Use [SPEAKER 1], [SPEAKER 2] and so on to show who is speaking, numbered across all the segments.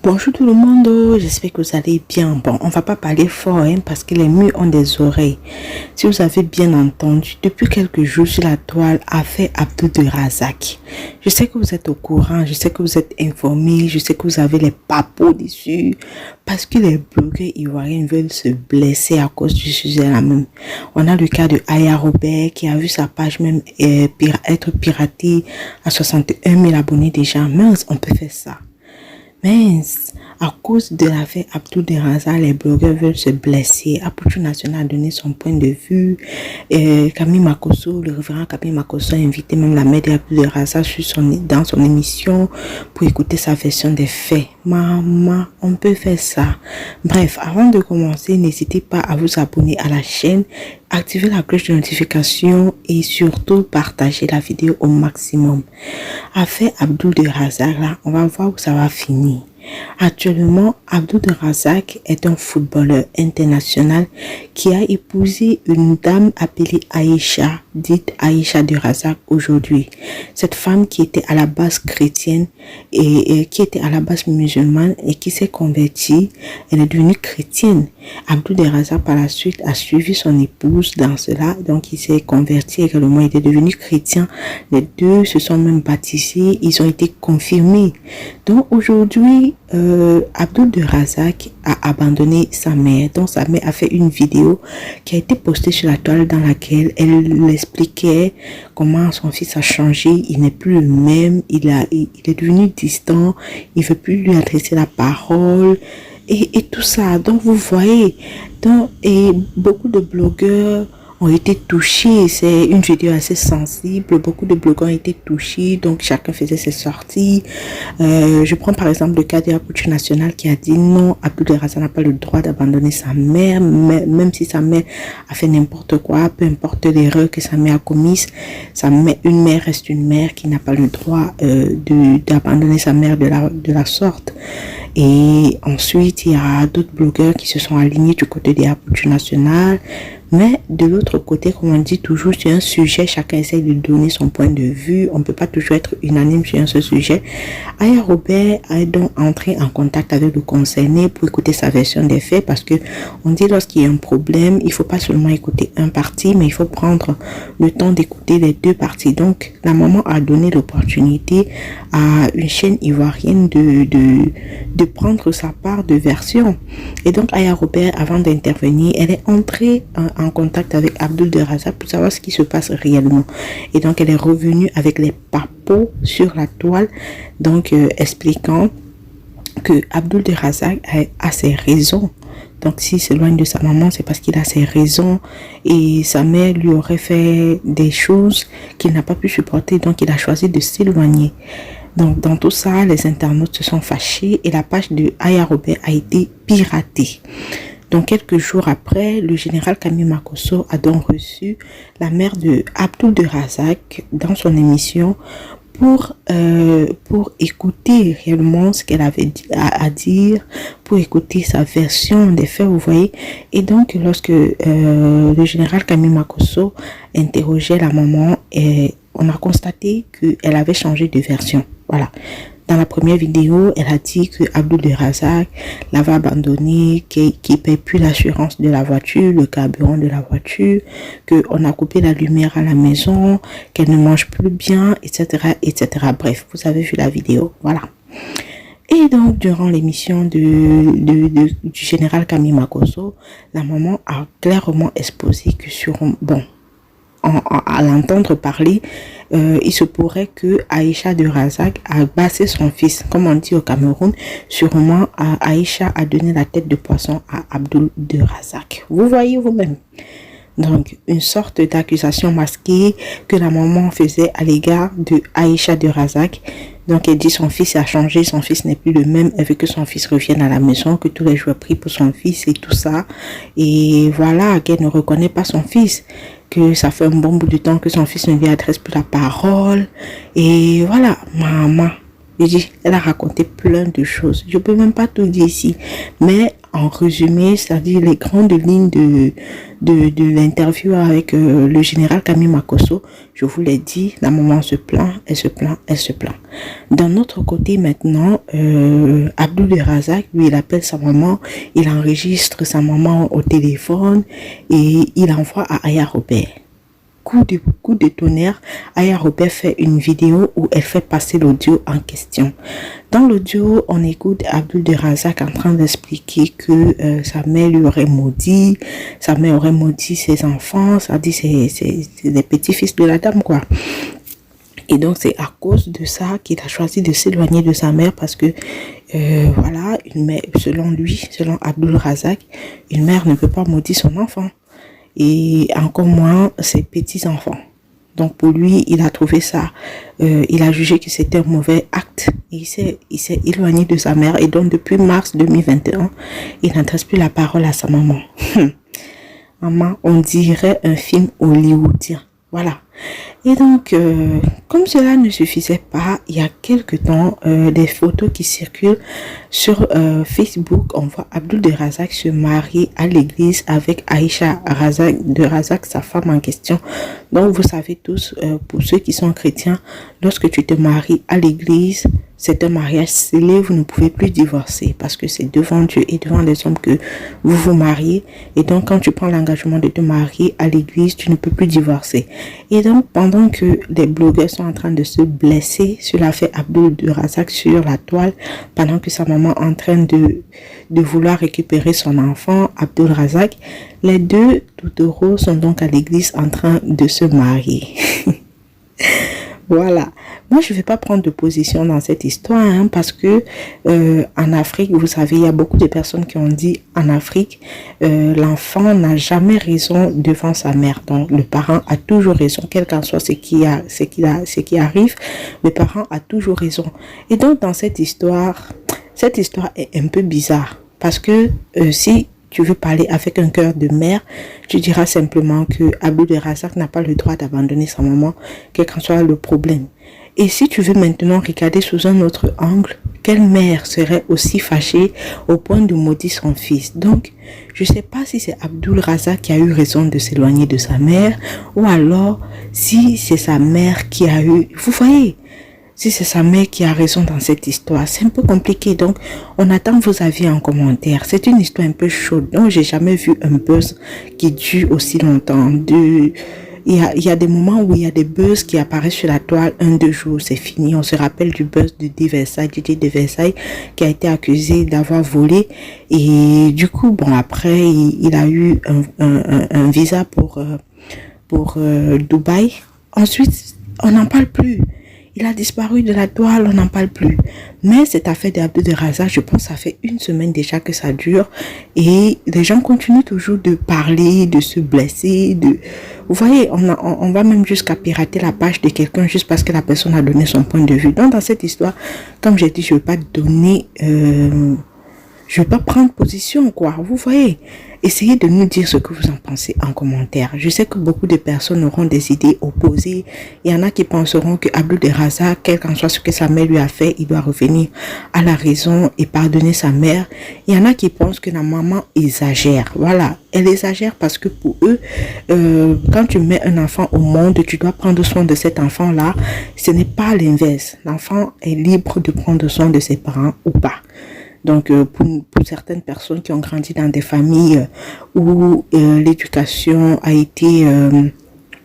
[SPEAKER 1] Bonjour tout le monde, j'espère que vous allez bien. Bon, on va pas parler fort parce que les murs ont des oreilles. Si vous avez bien entendu, depuis quelques jours sur la toile a fait Abdulrazak. Je sais que vous êtes au courant, je sais que vous êtes informés, je sais que vous avez les papos dessus parce que les blogueurs ivoiriens veulent se blesser à cause du sujet là même. On a le cas de Aya Robert qui a vu sa page même être piratée à 61 000 abonnés déjà. Mince, on peut faire ça. Mais à cause de l'affaire Abdulrazak, les blogueurs veulent se blesser. Aputu National a donné son point de vue. Camille Makosso, le révérend Camille Makosso a invité même la mère d'Abdulrazak dans son émission pour écouter sa version des faits. Maman, on peut faire ça. Bref, avant de commencer, n'hésitez pas à vous abonner à la chaîne, activer la cloche de notification et surtout partager la vidéo au maximum. Affaire Abdulrazak, là, on va voir où ça va finir. Actuellement, Abdulrazak est un footballeur international qui a épousé une dame appelée Aïcha, dite Aïcha de Razak aujourd'hui. Cette femme qui était à la base chrétienne et qui était à la base musulmane et qui s'est convertie, elle est devenue chrétienne. Abdulrazak par la suite a suivi son épouse dans cela, donc il s'est converti également, il est devenu chrétien. Les deux se sont même baptisés, ils ont été confirmés. Donc aujourd'hui, Abdulrazak a abandonné sa mère. Donc sa mère a fait une vidéo qui a été postée sur la toile dans laquelle elle expliquait comment son fils a changé. Il n'est plus le même, il est devenu distant, il ne veut plus lui adresser la parole et tout ça. Donc vous voyez, et beaucoup de blogueurs ont été touchés. C'est une vidéo assez sensible. Beaucoup de blogueurs ont été touchés. Donc, chacun faisait ses sorties. Je prends par exemple le cas de Aputu National qui a dit non, Abdulrazak n'a pas le droit d'abandonner sa mère, même si sa mère a fait n'importe quoi, peu importe l'erreur que sa mère a commise. Une mère reste une mère qui n'a pas le droit d'abandonner sa mère de la sorte. Et ensuite, il y a d'autres blogueurs qui se sont alignés du côté de Aputu National. Mais de l'autre côté, comme on dit toujours, sur un sujet, chacun essaie de donner son point de vue. On ne peut pas toujours être unanime sur un seul sujet. Aya Robert est donc entré en contact avec le concerné pour écouter sa version des faits parce que on dit lorsqu'il y a un problème, il ne faut pas seulement écouter un parti, mais il faut prendre le temps d'écouter les deux parties. Donc, la maman a donné l'opportunité à une chaîne ivoirienne de prendre sa part de version. Et donc, Aya Robert, avant d'intervenir, elle est entrée en contact avec Abdulrazak pour savoir ce qui se passe réellement. Et donc, elle est revenue avec les papos sur la toile, donc expliquant que Abdulrazak a ses raisons. Donc, s'il s'éloigne de sa maman, c'est parce qu'il a ses raisons et sa mère lui aurait fait des choses qu'il n'a pas pu supporter, donc il a choisi de s'éloigner. Donc, dans tout ça, les internautes se sont fâchés et la page de Aya Robert a été piratée. Donc, quelques jours après, le général Camille Makosso a donc reçu la mère de Abdulrazak dans son émission pour écouter réellement ce qu'elle avait à dire, pour écouter sa version des faits, vous voyez. Et donc, lorsque le général Camille Makosso interrogeait la maman, on a constaté qu'elle avait changé de version. Voilà. Dans la première vidéo, elle a dit que Abdulrazak l'avait abandonné, qu'il ne paye plus l'assurance de la voiture, le carburant de la voiture, qu'on a coupé la lumière à la maison, qu'elle ne mange plus bien, etc., etc. Bref, vous avez vu la vidéo, voilà. Et donc, durant l'émission du général Camille Makosso, la maman a clairement exposé que à l'entendre parler, il se pourrait que Aïcha de Razak a bassé son fils, comme on dit au Cameroun. Sûrement, Aïcha a donné la tête de poisson à Abdulrazak. Vous voyez vous-même. Donc, une sorte d'accusation masquée que la maman faisait à l'égard de Aïcha de Razak. Donc, elle dit son fils a changé, son fils n'est plus le même. Elle veut que son fils revienne à la maison, que tous les joueurs prient pour son fils et tout ça. Et voilà, qu'elle ne reconnaît pas son fils, que ça fait un bon bout de temps que son fils ne lui adresse plus la parole. Et voilà, maman. Elle a raconté plein de choses. Je peux même pas tout dire ici. Mais en résumé, c'est-à-dire les grandes lignes de l'interview avec le général Camille Makosso. Je vous l'ai dit, la maman se plaint, elle se plaint, elle se plaint. D'un autre côté maintenant, Abdul Razak, lui, il appelle sa maman, il enregistre sa maman au téléphone et il envoie à Aya Robert. Coup de tonnerre, Aya Robert fait une vidéo où elle fait passer l'audio en question. Dans l'audio, on écoute Abdul Razak en train d'expliquer que sa mère lui aurait maudit, sa mère aurait maudit ses enfants, ça dit c'est des petits-fils de la dame quoi. Et donc c'est à cause de ça qu'il a choisi de s'éloigner de sa mère parce que voilà, une mère, selon lui, selon Abdul Razak, une mère ne peut pas maudire son enfant. Et encore moins ses petits-enfants. Donc pour lui, il a trouvé ça, il a jugé que c'était un mauvais acte. Il s'est éloigné de sa mère et donc depuis mars 2021, il n'adresse plus la parole à sa maman. Maman, on dirait un film hollywoodien. Voilà. Et donc, comme cela ne suffisait pas, il y a quelque temps, des photos qui circulent sur Facebook. On voit Abdul de Razak se marier à l'église avec Aïcha Razak, de Razak, sa femme en question. Donc, vous savez tous, pour ceux qui sont chrétiens, lorsque tu te maries à l'église, c'est un mariage scellé, vous ne pouvez plus divorcer parce que c'est devant Dieu et devant les hommes que vous vous mariez. Et donc, quand tu prends l'engagement de te marier à l'église, tu ne peux plus divorcer. Et donc, pendant que les blogueurs sont en train de se blesser sur l'affaire Abdul de Razak sur la toile, pendant que sa maman est en train de vouloir récupérer son enfant, Abdul Razak, les deux toutouros sont donc à l'église en train de se marier. Voilà. Moi, je ne vais pas prendre de position dans cette histoire parce que en Afrique, vous savez, il y a beaucoup de personnes qui ont dit en Afrique, l'enfant n'a jamais raison devant sa mère. Donc, le parent a toujours raison, quel qu'en soit ce qui arrive, le parent a toujours raison. Et donc, dans cette histoire est un peu bizarre parce que si tu veux parler avec un cœur de mère, tu diras simplement que Abdul Razak n'a pas le droit d'abandonner sa maman, quel qu'en soit le problème. Et si tu veux maintenant regarder sous un autre angle, quelle mère serait aussi fâchée au point de maudire son fils? Donc, je ne sais pas si c'est Abdul Razak qui a eu raison de s'éloigner de sa mère, ou alors si c'est sa mère qui a eu... Vous voyez, si c'est sa mère qui a raison dans cette histoire, c'est un peu compliqué. Donc, on attend vos avis en commentaire. C'est une histoire un peu chaude. Donc, j'ai jamais vu un buzz qui dure aussi longtemps. Il y a des moments où il y a des buzz qui apparaissent sur la toile, 1-2 jours, c'est fini. On se rappelle du buzz de Didier de Versailles, qui a été accusé d'avoir volé. Et du coup, bon, après, il a eu un visa pour Dubaï. Ensuite, on n'en parle plus. Il a disparu de la toile, on n'en parle plus. Mais cette affaire d'Abdul de Razak, je pense que ça fait 1 semaine déjà que ça dure. Et les gens continuent toujours de parler, de se blesser. Vous voyez, on va même jusqu'à pirater la page de quelqu'un juste parce que la personne a donné son point de vue. Donc dans cette histoire, comme j'ai dit, je ne vais pas donner... je ne vais pas prendre position, quoi. Vous voyez, essayez de nous dire ce que vous en pensez en commentaire. Je sais que beaucoup de personnes auront des idées opposées. Il y en a qui penseront que Abdul de Razak, quel qu'en soit ce que sa mère lui a fait, il doit revenir à la raison et pardonner sa mère. Il y en a qui pensent que la maman exagère. Voilà, elle exagère parce que pour eux, quand tu mets un enfant au monde, tu dois prendre soin de cet enfant-là. Ce n'est pas l'inverse. L'enfant est libre de prendre soin de ses parents ou pas. Donc, pour certaines personnes qui ont grandi dans des familles où l'éducation a été,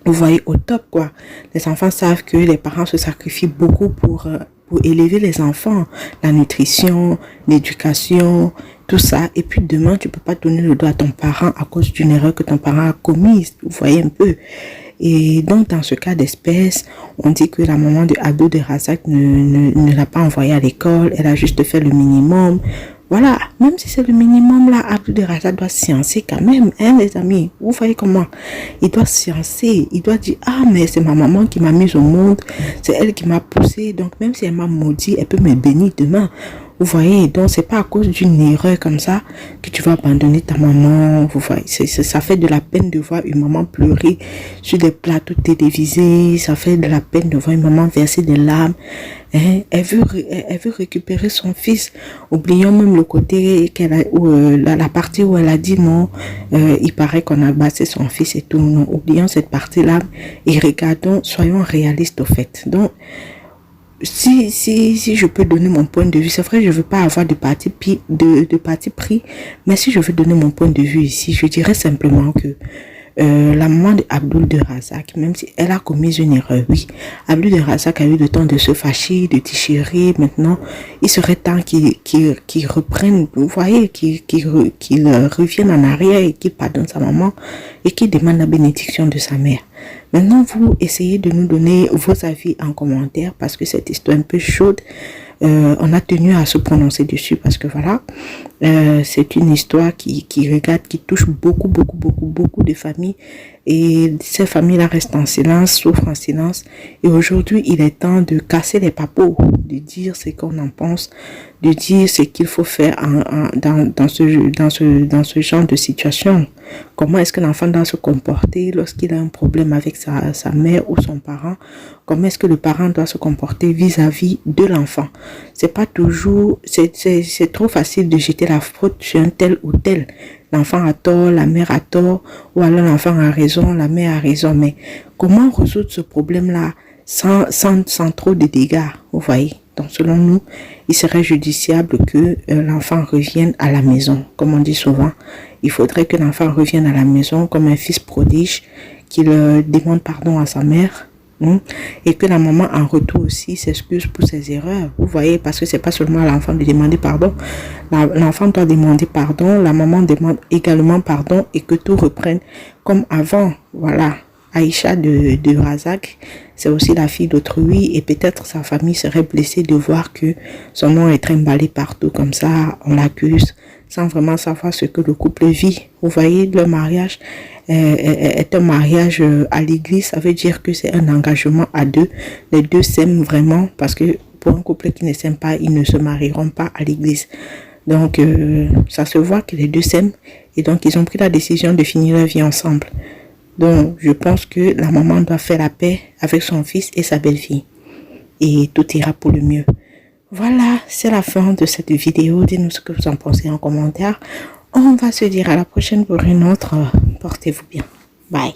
[SPEAKER 1] vous voyez, au top, quoi. Les enfants savent que les parents se sacrifient beaucoup pour élever les enfants. La nutrition, l'éducation, tout ça. Et puis demain, tu peux pas donner le doigt à ton parent à cause d'une erreur que ton parent a commise. Vous voyez un peu. Et donc, dans ce cas d'espèce, on dit que la maman de Abdul de Razak ne l'a pas envoyé à l'école, elle a juste fait le minimum. Voilà, même si c'est le minimum là, Abdul de Razak doit sciencer quand même, hein les amis. Vous voyez comment? Il doit sciencer, il doit dire, ah mais c'est ma maman qui m'a mise au monde, c'est elle qui m'a poussé, donc même si elle m'a maudit, elle peut me bénir demain. Vous voyez, donc c'est pas à cause d'une erreur comme ça que tu vas abandonner ta maman. Vous voyez, ça fait de la peine de voir une maman pleurer sur des plateaux télévisés. Ça fait de la peine de voir une maman verser des larmes. Hein? Elle veut récupérer son fils, oubliant même le côté la partie où elle a dit non, il paraît qu'on a battu son fils et tout. Non, oublions cette partie-là et regardons, soyons réalistes au fait. Donc, si je peux donner mon point de vue, c'est vrai, je ne veux pas avoir de parti pris, mais si je veux donner mon point de vue ici, je dirais simplement que la maman d'Abdul de Razak, même si elle a commis une erreur, oui, Abdul de Razak a eu le temps de se fâcher, de déchirer. Maintenant, il serait temps qu'il reprenne, vous voyez, qu'il revienne en arrière et qu'il pardonne sa maman et qu'il demande la bénédiction de sa mère. Maintenant, vous essayez de nous donner vos avis en commentaire parce que cette histoire est un peu chaude. On a tenu à se prononcer dessus parce que voilà, c'est une histoire qui touche beaucoup de familles et ces familles-là restent en silence, souffrent en silence et aujourd'hui il est temps de casser les papeaux, de dire ce qu'on en pense, de dire ce qu'il faut faire dans ce genre de situation. Comment est-ce que l'enfant doit se comporter lorsqu'il a un problème avec sa mère ou son parent? Comment est-ce que le parent doit se comporter vis-à-vis de l'enfant? C'est pas toujours, c'est trop facile de jeter la faute sur un tel ou tel. L'enfant a tort, la mère a tort, ou alors l'enfant a raison, la mère a raison. Mais comment résoudre ce problème-là sans trop de dégâts, vous voyez? Donc selon nous, il serait judiciable que l'enfant revienne à la maison. Comme on dit souvent, il faudrait que l'enfant revienne à la maison comme un fils prodige, qu'il demande pardon à sa mère. Et que la maman en retour aussi s'excuse pour ses erreurs, vous voyez, parce que c'est pas seulement à l'enfant de demander pardon, l'enfant doit demander pardon, la maman demande également pardon et que tout reprenne comme avant. Voilà, Aïcha de Razak, c'est aussi la fille d'autrui et peut-être sa famille serait blessée de voir que son nom est trimballé partout comme ça, on l'accuse sans vraiment savoir ce que le couple vit. Vous voyez, le mariage est un mariage à l'église, ça veut dire que c'est un engagement à deux. Les deux s'aiment vraiment parce que pour un couple qui ne s'aime pas, ils ne se marieront pas à l'église. Donc, ça se voit que les deux s'aiment et donc ils ont pris la décision de finir leur vie ensemble. Donc, je pense que la maman doit faire la paix avec son fils et sa belle-fille et tout ira pour le mieux. Voilà, c'est la fin de cette vidéo. Dites-nous ce que vous en pensez en commentaire. On va se dire à la prochaine pour une autre. Portez-vous bien. Bye.